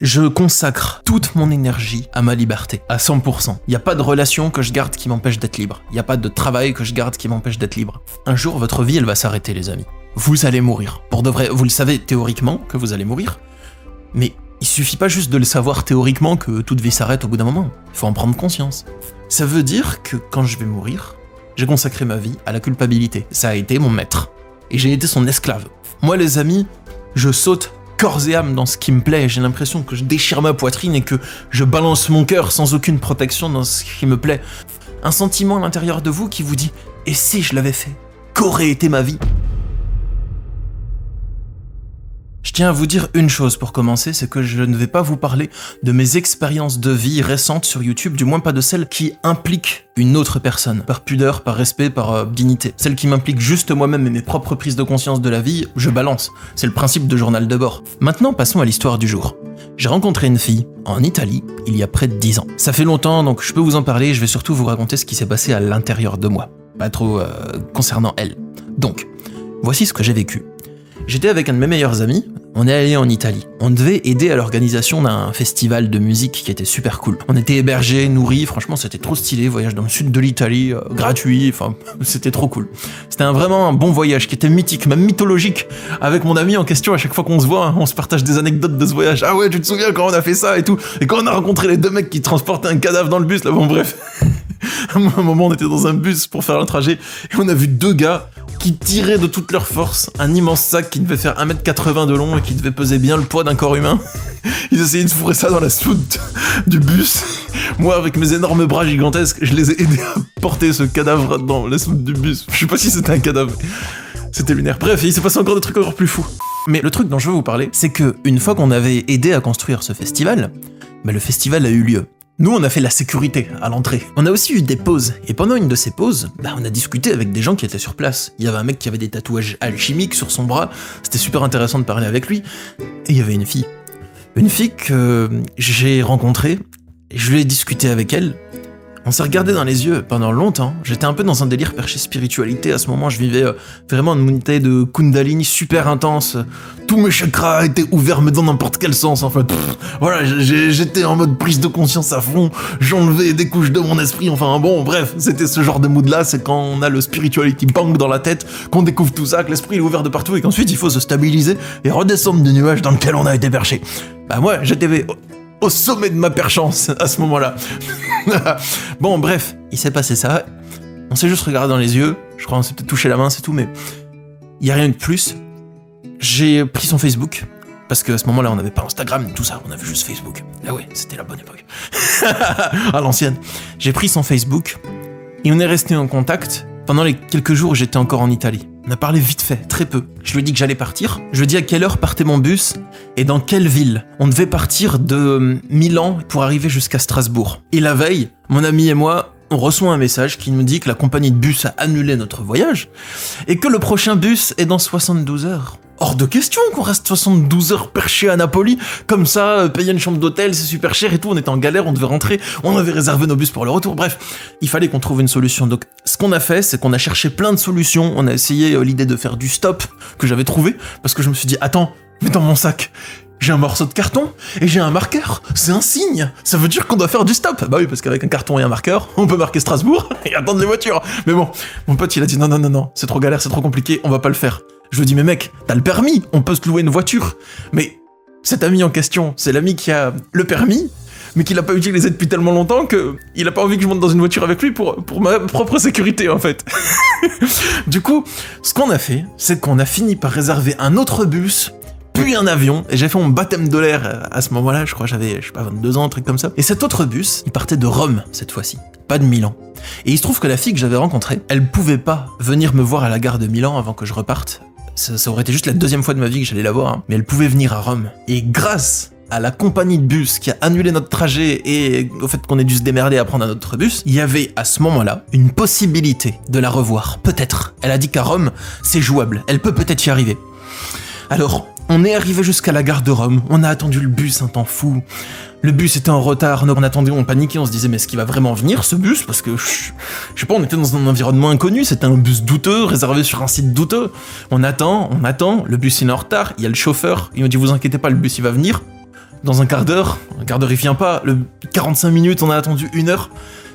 Je consacre toute mon énergie à ma liberté, à 100%. Il n'y a pas de relation que je garde qui m'empêche d'être libre. Il n'y a pas de travail que je garde qui m'empêche d'être libre. Un jour, votre vie, elle va s'arrêter, les amis. Vous allez mourir. Pour de vrai, vous le savez théoriquement que vous allez mourir, mais il suffit pas juste de le savoir théoriquement que toute vie s'arrête au bout d'un moment. Il faut en prendre conscience. Ça veut dire que quand je vais mourir, j'ai consacré ma vie à la culpabilité. Ça a été mon maître. Et j'ai été son esclave. Moi, les amis, je saute corps et âme dans ce qui me plaît, j'ai l'impression que je déchire ma poitrine et que je balance mon cœur sans aucune protection dans ce qui me plaît. Un sentiment à l'intérieur de vous qui vous dit « Et si je l'avais fait ? Qu'aurait été ma vie ?» Je tiens à vous dire une chose pour commencer, c'est que je ne vais pas vous parler de mes expériences de vie récentes sur YouTube, du moins pas de celles qui impliquent une autre personne, par pudeur, par respect, par dignité. Celles qui m'impliquent juste moi-même et mes propres prises de conscience de la vie, je balance. C'est le principe de journal de bord. Maintenant, passons à l'histoire du jour. J'ai rencontré une fille en Italie il y a près de 10 ans. Ça fait longtemps, donc je peux vous en parler, je vais surtout vous raconter ce qui s'est passé à l'intérieur de moi. Pas trop concernant elle. Donc, voici ce que j'ai vécu. J'étais avec un de mes meilleurs amis, on est allé en Italie. On devait aider à l'organisation d'un festival de musique qui était super cool. On était hébergés, nourris, franchement c'était trop stylé, voyage dans le sud de l'Italie, gratuit, enfin c'était trop cool. C'était vraiment un bon voyage qui était mythique, même mythologique. Avec mon ami en question, à chaque fois qu'on se voit, on se partage des anecdotes de ce voyage. Ah ouais, tu te souviens quand on a fait ça et tout. Et quand on a rencontré les deux mecs qui transportaient un cadavre dans le bus, là bon bref. À un moment on était dans un bus pour faire un trajet et on a vu deux gars qui tiraient de toute leur force un immense sac qui devait faire 1m80 de long et qui devait peser bien le poids d'un corps humain. Ils essayaient de fourrer ça dans la soute du bus. Moi, avec mes énormes bras gigantesques, je les ai aidés à porter ce cadavre dans la soute du bus. Je sais pas si c'était un cadavre. C'était lunaire. Bref, il s'est passé encore des trucs encore plus fous. Mais le truc dont je veux vous parler, c'est que une fois qu'on avait aidé à construire ce festival, le festival a eu lieu. Nous, on a fait la sécurité à l'entrée. On a aussi eu des pauses. Et pendant une de ces pauses, on a discuté avec des gens qui étaient sur place. Il y avait un mec qui avait des tatouages alchimiques sur son bras. C'était super intéressant de parler avec lui. Et il y avait une fille. Une fille que j'ai rencontrée. Et je lui ai discuté avec elle. On s'est regardé dans les yeux pendant longtemps. J'étais un peu dans un délire perché spiritualité. À ce moment, je vivais vraiment une montée de Kundalini super intense. Tous mes chakras étaient ouverts, mais dans n'importe quel sens. En fait, voilà, j'étais en mode prise de conscience à fond. J'enlevais des couches de mon esprit. Enfin bon, bref, c'était ce genre de mood-là. C'est quand on a le spirituality bang dans la tête, qu'on découvre tout ça, que l'esprit est ouvert de partout et qu'ensuite il faut se stabiliser et redescendre du nuage dans lequel on a été perché. Moi, j'étais au sommet de ma perchance à ce moment-là. Bon, bref, il s'est passé ça. On s'est juste regardé dans les yeux. Je crois qu'on s'est peut-être touché la main, c'est tout, mais il y a rien de plus. J'ai pris son Facebook, parce qu'à ce moment-là, on n'avait pas Instagram, tout ça, on avait juste Facebook. Ah ouais, c'était la bonne époque. À l'ancienne. J'ai pris son Facebook, et on est resté en contact pendant les quelques jours où j'étais encore en Italie. On a parlé vite fait, très peu. Je lui ai dit que j'allais partir. Je lui ai dit à quelle heure partait mon bus et dans quelle ville. On devait partir de Milan pour arriver jusqu'à Strasbourg. Et la veille, mon ami et moi, on reçoit un message qui nous dit que la compagnie de bus a annulé notre voyage et que le prochain bus est dans 72 heures. Hors de question qu'on reste 72 heures perché à Napoli, comme ça, payer une chambre d'hôtel, c'est super cher et tout, on était en galère, on devait rentrer, on avait réservé nos bus pour le retour, bref, il fallait qu'on trouve une solution. Donc ce qu'on a fait, c'est qu'on a cherché plein de solutions, on a essayé l'idée de faire du stop, que j'avais trouvé, parce que je me suis dit, attends, mais dans mon sac, j'ai un morceau de carton et j'ai un marqueur, c'est un signe, ça veut dire qu'on doit faire du stop. Bah oui, parce qu'avec un carton et un marqueur, on peut marquer Strasbourg et attendre les voitures. Mais bon, mon pote il a dit non, c'est trop galère, c'est trop compliqué, on va pas le faire. Je lui dis mais mec, t'as le permis, on peut se louer une voiture. Mais cet ami en question, c'est l'ami qui a le permis, mais qui l'a pas utilisé depuis tellement longtemps que il a pas envie que je monte dans une voiture avec lui pour ma propre sécurité en fait. Du coup, ce qu'on a fait, c'est qu'on a fini par réserver un autre bus, puis un avion, et j'ai fait mon baptême de l'air à ce moment-là, je crois j'avais, 22 ans, un truc comme ça. Et cet autre bus, il partait de Rome cette fois-ci, pas de Milan. Et il se trouve que la fille que j'avais rencontrée, elle pouvait pas venir me voir à la gare de Milan avant que je reparte. Ça aurait été juste la deuxième fois de ma vie que j'allais la voir, mais elle pouvait venir à Rome. Et grâce à la compagnie de bus qui a annulé notre trajet et au fait qu'on ait dû se démerder à prendre un autre bus, il y avait à ce moment-là une possibilité de la revoir. Peut-être. Elle a dit qu'à Rome, c'est jouable. Elle peut peut-être y arriver. Alors, on est arrivé jusqu'à la gare de Rome, on a attendu le bus un temps fou. Le bus était en retard, on attendait, on paniquait, on se disait mais est-ce qu'il va vraiment venir ce bus? Parce que, je sais pas, on était dans un environnement inconnu, c'était un bus douteux, réservé sur un site douteux. On attend, le bus il est en retard, il y a le chauffeur, il me dit vous inquiétez pas, le bus il va venir. dans un quart d'heure il vient pas, 45 minutes, on a attendu 1 heure.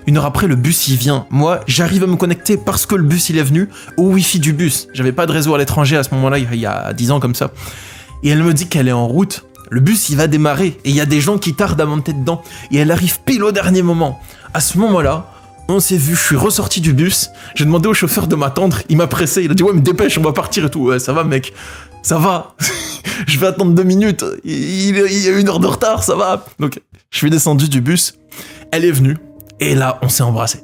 1 heure après, le bus il vient. Moi, j'arrive à me connecter parce que le bus il est venu au wifi du bus. J'avais pas de réseau à l'étranger à ce moment-là, il y a 10 ans comme ça. Et elle me dit qu'elle est en route. Le bus il va démarrer et il y a des gens qui tardent à monter dedans. Et elle arrive pile au dernier moment. À ce moment-là, on s'est vu, je suis ressorti du bus, j'ai demandé au chauffeur de m'attendre, il m'a pressé, il a dit ouais mais dépêche, on va partir et tout. Ouais, ça va mec, ça va. Je vais attendre 2 minutes, il y a 1 heure de retard, ça va. Donc je suis descendu du bus, elle est venue, et là on s'est embrassés.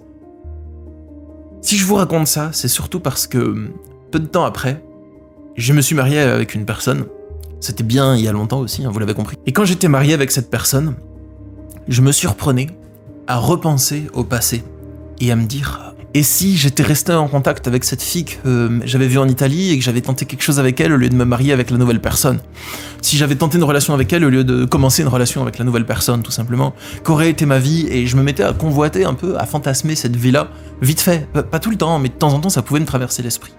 Si je vous raconte ça, c'est surtout parce que peu de temps après, je me suis marié avec une personne. C'était bien il y a longtemps aussi, hein, vous l'avez compris. Et quand j'étais marié avec cette personne, je me surprenais à repenser au passé et à me dire et si j'étais resté en contact avec cette fille que j'avais vue en Italie et que j'avais tenté quelque chose avec elle au lieu de me marier avec la nouvelle personne. Si j'avais tenté une relation avec elle au lieu de commencer une relation avec la nouvelle personne, tout simplement, qu'aurait été ma vie? Et je me mettais à convoiter un peu, à fantasmer cette vie-là, vite fait, pas tout le temps, mais de temps en temps ça pouvait me traverser l'esprit.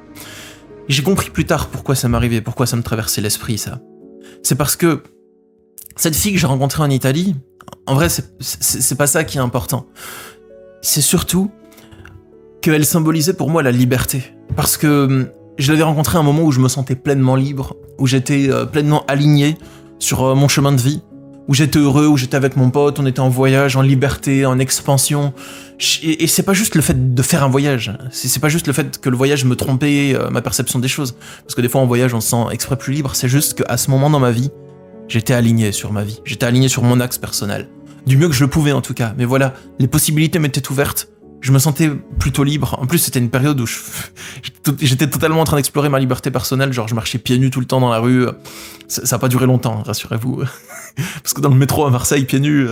Et j'ai compris plus tard pourquoi ça m'arrivait, pourquoi ça me traversait l'esprit ça. C'est parce que cette fille que j'ai rencontrée en Italie, en vrai c'est pas ça qui est important. C'est surtout qu'elle symbolisait pour moi la liberté. Parce que je l'avais rencontrée à un moment où je me sentais pleinement libre, où j'étais pleinement aligné sur mon chemin de vie, où j'étais heureux, où j'étais avec mon pote, on était en voyage, en liberté, en expansion. Et c'est pas juste le fait de faire un voyage, c'est pas juste le fait que le voyage me trompait ma perception des choses. Parce que des fois en voyage on se sent exprès plus libre, c'est juste qu'à ce moment dans ma vie, j'étais aligné sur ma vie, j'étais aligné sur mon axe personnel. Du mieux que je le pouvais en tout cas, mais voilà, les possibilités m'étaient ouvertes, je me sentais plutôt libre. En plus c'était une période où j'étais totalement en train d'explorer ma liberté personnelle, genre je marchais pieds nus tout le temps dans la rue, ça a pas duré longtemps, rassurez-vous. Parce que dans le métro à Marseille, pieds nus,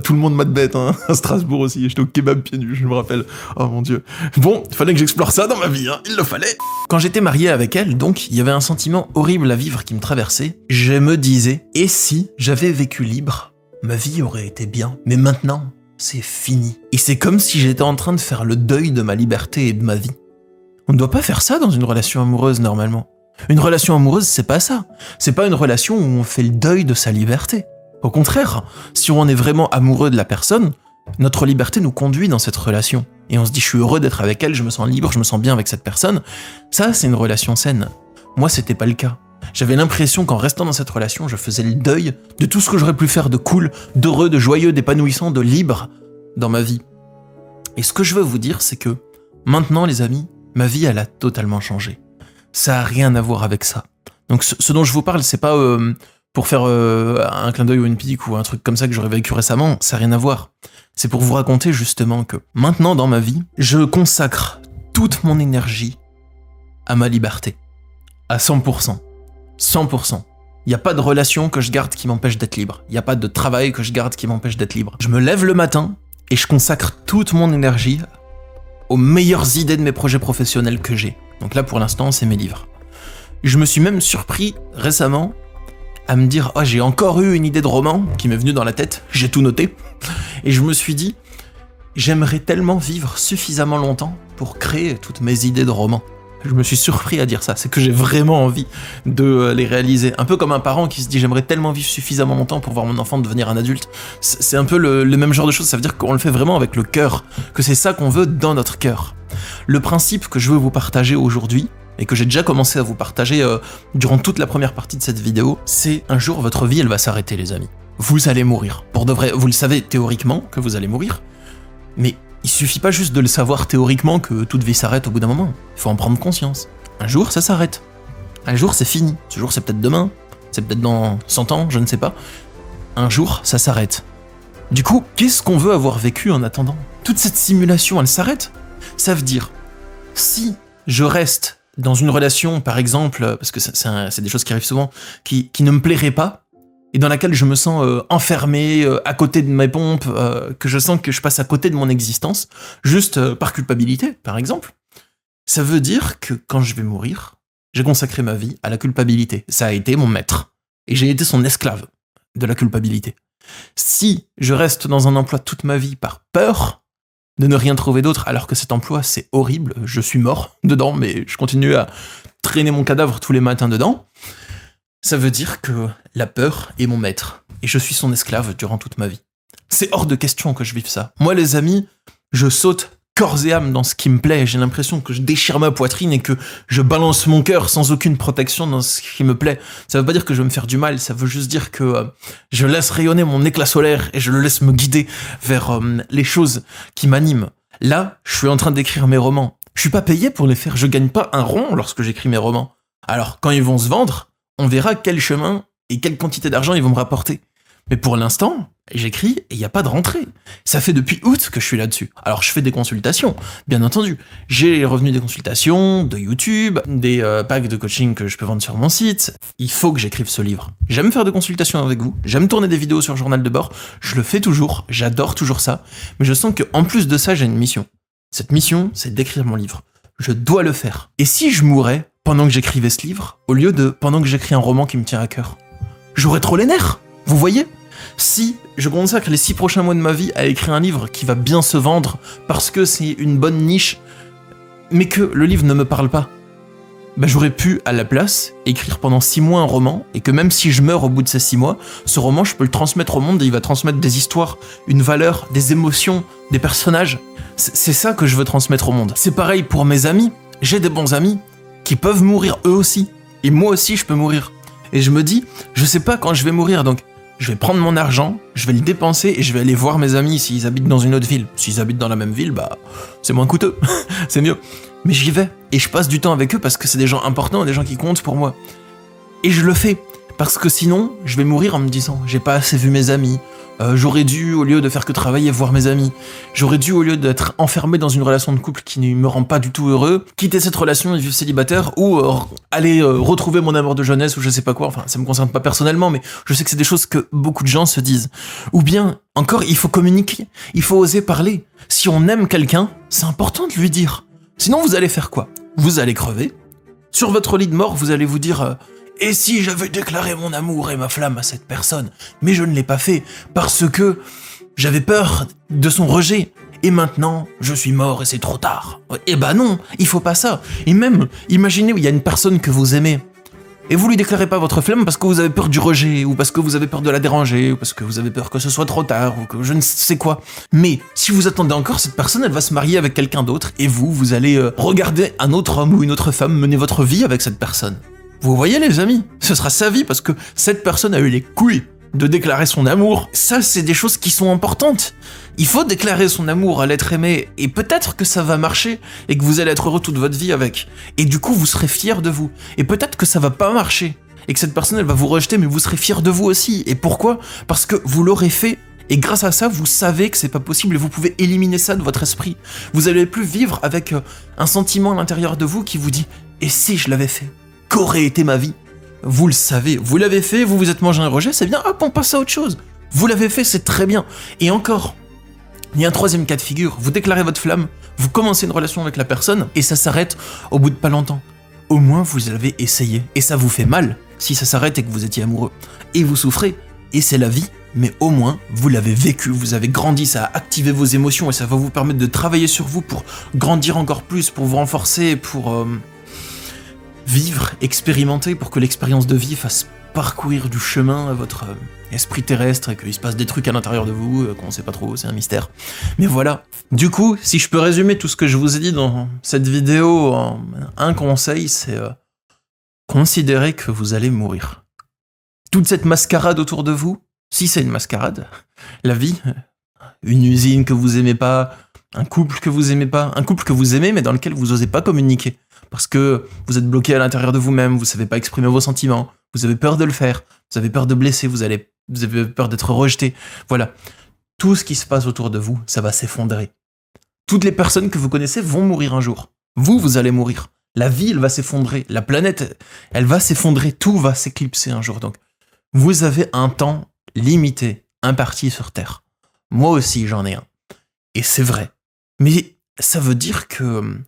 tout le monde m'a de bête, hein. À Strasbourg aussi, j'étais au kebab pieds nus, je me rappelle. Oh mon dieu. Bon, il fallait que j'explore ça dans ma vie, hein. Il le fallait. Quand j'étais marié avec elle, donc, il y avait un sentiment horrible à vivre qui me traversait. Je me disais, et si j'avais vécu libre, ma vie aurait été bien. Mais maintenant, c'est fini. Et c'est comme si j'étais en train de faire le deuil de ma liberté et de ma vie. On ne doit pas faire ça dans une relation amoureuse, normalement. Une relation amoureuse, c'est pas ça. C'est pas une relation où on fait le deuil de sa liberté. Au contraire, si on est vraiment amoureux de la personne, notre liberté nous conduit dans cette relation. Et on se dit, je suis heureux d'être avec elle, je me sens libre, je me sens bien avec cette personne. Ça, c'est une relation saine. Moi, c'était pas le cas. J'avais l'impression qu'en restant dans cette relation, je faisais le deuil de tout ce que j'aurais pu faire de cool, d'heureux, de joyeux, d'épanouissant, de libre dans ma vie. Et ce que je veux vous dire, c'est que maintenant, les amis, ma vie, elle a totalement changé. Ça a rien à voir avec ça. Donc ce dont je vous parle, c'est pas pour faire un clin d'œil ou une pique ou un truc comme ça que j'aurais vécu récemment, ça a rien à voir. C'est pour vous raconter justement que maintenant dans ma vie, je consacre toute mon énergie à ma liberté. À 100%. 100%. Il n'y a pas de relation que je garde qui m'empêche d'être libre. Il n'y a pas de travail que je garde qui m'empêche d'être libre. Je me lève le matin et je consacre toute mon énergie aux meilleures idées de mes projets professionnels que j'ai. Donc là, pour l'instant, c'est mes livres. Je me suis même surpris récemment à me dire « Oh, j'ai encore eu une idée de roman qui m'est venue dans la tête, j'ai tout noté. » Et je me suis dit « J'aimerais tellement vivre suffisamment longtemps pour créer toutes mes idées de roman. » Je me suis surpris à dire ça, c'est que j'ai vraiment envie de les réaliser. Un peu comme un parent qui se dit « J'aimerais tellement vivre suffisamment longtemps pour voir mon enfant devenir un adulte. » C'est un peu le même genre de choses, ça veut dire qu'on le fait vraiment avec le cœur, que c'est ça qu'on veut dans notre cœur. Le principe que je veux vous partager aujourd'hui, et que j'ai déjà commencé à vous partager durant toute la première partie de cette vidéo, c'est un jour votre vie elle va s'arrêter les amis. Vous allez mourir. Pour de vrai, vous le savez théoriquement que vous allez mourir, mais il suffit pas juste de le savoir théoriquement que toute vie s'arrête au bout d'un moment. Il faut en prendre conscience. Un jour ça s'arrête. Un jour c'est fini. Ce jour c'est peut-être demain, c'est peut-être dans 100 ans, je ne sais pas. Un jour ça s'arrête. Du coup, qu'est-ce qu'on veut avoir vécu en attendant? Toute cette simulation elle s'arrête. Ça veut dire, si je reste dans une relation, par exemple, parce que c'est des choses qui arrivent souvent, qui ne me plairaient pas, et dans laquelle je me sens enfermé, à côté de mes pompes, que je sens que je passe à côté de mon existence, juste par culpabilité, par exemple, ça veut dire que quand je vais mourir, j'ai consacré ma vie à la culpabilité. Ça a été mon maître. Et j'ai été son esclave de la culpabilité. Si je reste dans un emploi toute ma vie par peur de ne rien trouver d'autre, alors que cet emploi, c'est horrible, je suis mort dedans, mais je continue à traîner mon cadavre tous les matins dedans, Ça veut dire que la peur est mon maître, et je suis son esclave durant toute ma vie. C'est hors de question que je vive ça. Moi, les amis, je saute corps et âme dans ce qui me plaît, j'ai l'impression que je déchire ma poitrine et que je balance mon cœur sans aucune protection dans ce qui me plaît. Ça veut pas dire que je vais me faire du mal, ça veut juste dire que je laisse rayonner mon éclat solaire et je le laisse me guider vers les choses qui m'animent. Là, je suis en train d'écrire mes romans. Je suis pas payé pour les faire, je gagne pas un rond lorsque j'écris mes romans. Alors, quand ils vont se vendre, on verra quel chemin et quelle quantité d'argent ils vont me rapporter. Mais pour l'instant, j'écris et il n'y a pas de rentrée. Ça fait depuis août que je suis là-dessus. Alors je fais des consultations, bien entendu. J'ai les revenus des consultations, de YouTube, des packs de coaching que je peux vendre sur mon site. Il faut que j'écrive ce livre. J'aime faire des consultations avec vous, j'aime tourner des vidéos sur Journal de bord, je le fais toujours, j'adore toujours ça. Mais je sens qu'en plus de ça, j'ai une mission. Cette mission, c'est d'écrire mon livre. Je dois le faire. Et si je mourais pendant que j'écrivais ce livre, au lieu de pendant que j'écris un roman qui me tient à cœur, j'aurais trop les nerfs, vous voyez ? Si je consacre les 6 prochains mois de ma vie à écrire un livre qui va bien se vendre parce que c'est une bonne niche, mais que le livre ne me parle pas, ben j'aurais pu, à la place, écrire pendant 6 mois un roman, et que même si je meurs au bout de ces 6 mois, ce roman, je peux le transmettre au monde et il va transmettre des histoires, une valeur, des émotions, des personnages. C'est ça que je veux transmettre au monde. C'est pareil pour mes amis. J'ai des bons amis qui peuvent mourir eux aussi. Et moi aussi, je peux mourir. Et je me dis, je sais pas quand je vais mourir, donc je vais prendre mon argent, je vais le dépenser et je vais aller voir mes amis s'ils habitent dans une autre ville. S'ils habitent dans la même ville, bah c'est moins coûteux, c'est mieux. Mais j'y vais et je passe du temps avec eux parce que c'est des gens importants, des gens qui comptent pour moi. Et je le fais parce que sinon, je vais mourir en me disant j'ai pas assez vu mes amis. J'aurais dû, au lieu de faire que travailler, voir mes amis. J'aurais dû, au lieu d'être enfermé dans une relation de couple qui ne me rend pas du tout heureux, quitter cette relation et vivre célibataire, ou aller retrouver mon amour de jeunesse, ou je sais pas quoi. Enfin, ça me concerne pas personnellement, mais je sais que c'est des choses que beaucoup de gens se disent. Ou bien, encore, il faut communiquer. Il faut oser parler. Si on aime quelqu'un, c'est important de lui dire. Sinon, vous allez faire quoi ? Vous allez crever. Sur votre lit de mort, vous allez vous dire... Et si j'avais déclaré mon amour et ma flamme à cette personne, mais je ne l'ai pas fait parce que j'avais peur de son rejet. Et maintenant, je suis mort et c'est trop tard. Eh ben non, il faut pas ça. Et même, imaginez où il y a une personne que vous aimez, et vous lui déclarez pas votre flamme parce que vous avez peur du rejet, ou parce que vous avez peur de la déranger, ou parce que vous avez peur que ce soit trop tard, ou que je ne sais quoi. Mais si vous attendez encore, cette personne, elle va se marier avec quelqu'un d'autre, et vous allez regarder un autre homme ou une autre femme mener votre vie avec cette personne. Vous voyez les amis, ce sera sa vie parce que cette personne a eu les couilles de déclarer son amour. Ça, c'est des choses qui sont importantes. Il faut déclarer son amour à l'être aimé et peut-être que ça va marcher et que vous allez être heureux toute votre vie avec. Et du coup, vous serez fiers de vous. Et peut-être que ça va pas marcher et que cette personne, elle va vous rejeter, mais vous serez fiers de vous aussi. Et pourquoi ? Parce que vous l'aurez fait. Et grâce à ça, vous savez que c'est pas possible et vous pouvez éliminer ça de votre esprit. Vous allez plus vivre avec un sentiment à l'intérieur de vous qui vous dit « Et si je l'avais fait ? Qu'aurait été ma vie ?» Vous le savez, vous l'avez fait, vous vous êtes mangé un rejet, c'est bien, hop, on passe à autre chose. Vous l'avez fait, c'est très bien. Et encore, il y a un troisième cas de figure, vous déclarez votre flamme, vous commencez une relation avec la personne, et ça s'arrête au bout de pas longtemps. Au moins, vous l'avez essayé, et ça vous fait mal, si ça s'arrête et que vous étiez amoureux. Et vous souffrez, et c'est la vie, mais au moins, vous l'avez vécu, vous avez grandi, ça a activé vos émotions, et ça va vous permettre de travailler sur vous pour grandir encore plus, pour vous renforcer, pour... vivre, expérimenter pour que l'expérience de vie fasse parcourir du chemin à votre esprit terrestre et qu'il se passe des trucs à l'intérieur de vous qu'on sait pas trop, c'est un mystère. Mais voilà. Du coup, si je peux résumer tout ce que je vous ai dit dans cette vidéo en un conseil, c'est considérez que vous allez mourir. Toute cette mascarade autour de vous, si c'est une mascarade, la vie, une usine que vous aimez pas, un couple que vous aimez pas, un couple que vous aimez mais dans lequel vous osez pas communiquer. Parce que vous êtes bloqué à l'intérieur de vous-même, vous savez pas exprimer vos sentiments, vous avez peur de le faire, vous avez peur de blesser, vous avez peur d'être rejeté. Voilà. Tout ce qui se passe autour de vous, ça va s'effondrer. Toutes les personnes que vous connaissez vont mourir un jour. Vous allez mourir. La vie, elle va s'effondrer. La planète, elle va s'effondrer. Tout va s'éclipser un jour. Donc, vous avez un temps limité, imparti sur Terre. Moi aussi, j'en ai un. Et c'est vrai. Mais ça veut dire que...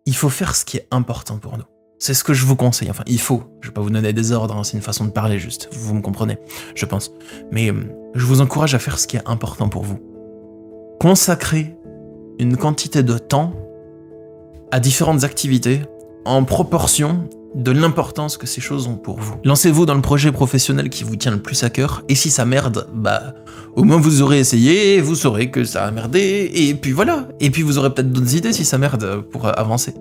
il faut faire ce qui est important pour nous. C'est ce que je vous conseille. Enfin, il faut. Je vais pas vous donner des ordres, hein, c'est une façon de parler juste. Vous me comprenez, je pense. Mais je vous encourage à faire ce qui est important pour vous. Consacrez une quantité de temps à différentes activités en proportion de l'importance que ces choses ont pour vous. Lancez-vous dans le projet professionnel qui vous tient le plus à cœur, et si ça merde, bah, au moins vous aurez essayé, vous saurez que ça a merdé, et puis voilà. Et puis vous aurez peut-être d'autres idées si ça merde pour avancer.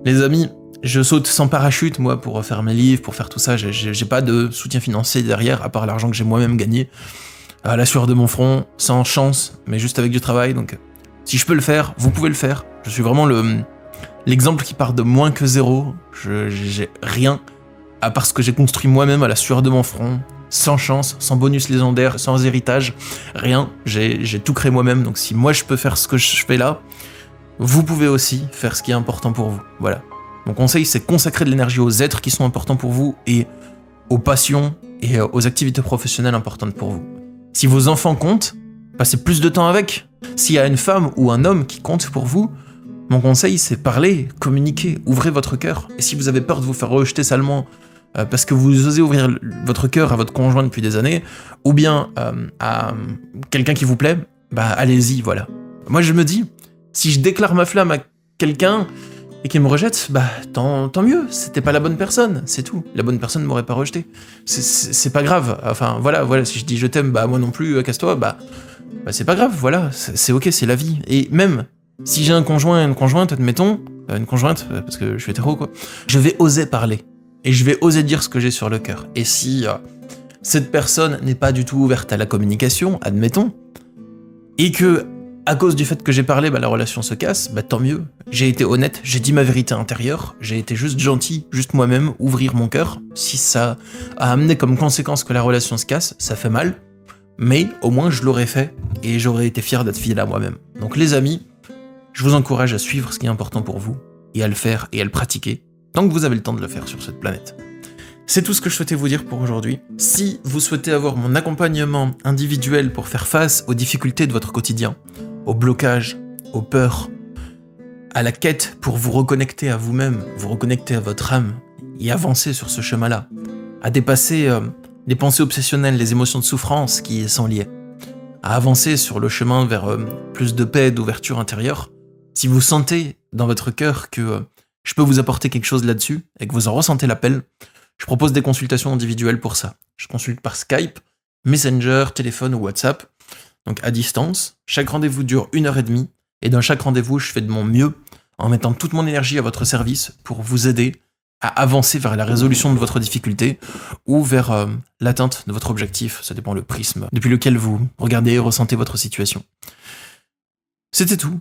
Les amis, je saute sans parachute, moi, pour faire mes livres, pour faire tout ça. J'ai pas de soutien financier derrière, à part l'argent que j'ai moi-même gagné, à la sueur de mon front, sans chance, mais juste avec du travail. Donc, si je peux le faire, vous pouvez le faire. Je suis vraiment l'exemple qui part de moins que zéro. J'ai rien, à part ce que j'ai construit moi-même à la sueur de mon front, sans chance, sans bonus légendaire, sans héritage, rien. J'ai tout créé moi-même. Donc, si moi je peux faire ce que je fais là, vous pouvez aussi faire ce qui est important pour vous. Voilà. Mon conseil, c'est consacrer de l'énergie aux êtres qui sont importants pour vous et aux passions et aux activités professionnelles importantes pour vous. Si vos enfants comptent, passez plus de temps avec. S'il y a une femme ou un homme qui compte pour vous, mon conseil, c'est parler, communiquer, ouvrez votre cœur. Et si vous avez peur de vous faire rejeter salement parce que vous osez ouvrir votre cœur à votre conjoint depuis des années, ou bien à quelqu'un qui vous plaît, bah allez-y, voilà. Moi, je me dis, si je déclare ma flamme à quelqu'un et qu'il me rejette, bah tant mieux, c'était pas la bonne personne, c'est tout. La bonne personne m'aurait pas rejeté. C'est pas grave, enfin voilà, si je dis je t'aime, bah moi non plus, casse-toi, bah c'est pas grave, voilà, c'est ok, c'est la vie. Et même si j'ai un conjoint et une conjointe, admettons, une conjointe, parce que je suis hétéro quoi, je vais oser parler, et je vais oser dire ce que j'ai sur le cœur. Et si cette personne n'est pas du tout ouverte à la communication, admettons, et que à cause du fait que j'ai parlé, bah, la relation se casse, bah tant mieux. J'ai été honnête, j'ai dit ma vérité intérieure, j'ai été juste gentil, juste moi-même, ouvrir mon cœur. Si ça a amené comme conséquence que la relation se casse, ça fait mal, mais au moins je l'aurais fait, et j'aurais été fier d'être fidèle à moi-même. Donc les amis, je vous encourage à suivre ce qui est important pour vous, et à le faire, et à le pratiquer, tant que vous avez le temps de le faire sur cette planète. C'est tout ce que je souhaitais vous dire pour aujourd'hui. Si vous souhaitez avoir mon accompagnement individuel pour faire face aux difficultés de votre quotidien, aux blocages, aux peurs, à la quête pour vous reconnecter à vous-même, vous reconnecter à votre âme et avancer sur ce chemin-là, à dépasser les pensées obsessionnelles, les émotions de souffrance qui y sont liées, à avancer sur le chemin vers plus de paix, d'ouverture intérieure, si vous sentez dans votre cœur que je peux vous apporter quelque chose là-dessus et que vous en ressentez l'appel, je propose des consultations individuelles pour ça. Je consulte par Skype, Messenger, téléphone ou WhatsApp, donc à distance. Chaque rendez-vous dure 1h30, et dans chaque rendez-vous, je fais de mon mieux en mettant toute mon énergie à votre service pour vous aider à avancer vers la résolution de votre difficulté ou vers l'atteinte de votre objectif, ça dépend le prisme depuis lequel vous regardez et ressentez votre situation. C'était tout.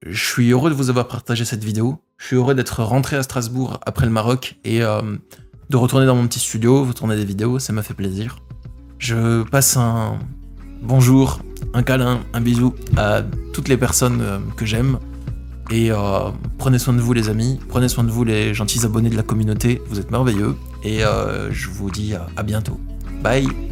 Je suis heureux de vous avoir partagé cette vidéo, je suis heureux d'être rentré à Strasbourg après le Maroc et de retourner dans mon petit studio, vous tourner des vidéos, ça m'a fait plaisir. Je passe un bonjour, un câlin, un bisou à toutes les personnes que j'aime. Et prenez soin de vous les amis, prenez soin de vous les gentils abonnés de la communauté, vous êtes merveilleux. Et je vous dis à bientôt. Bye.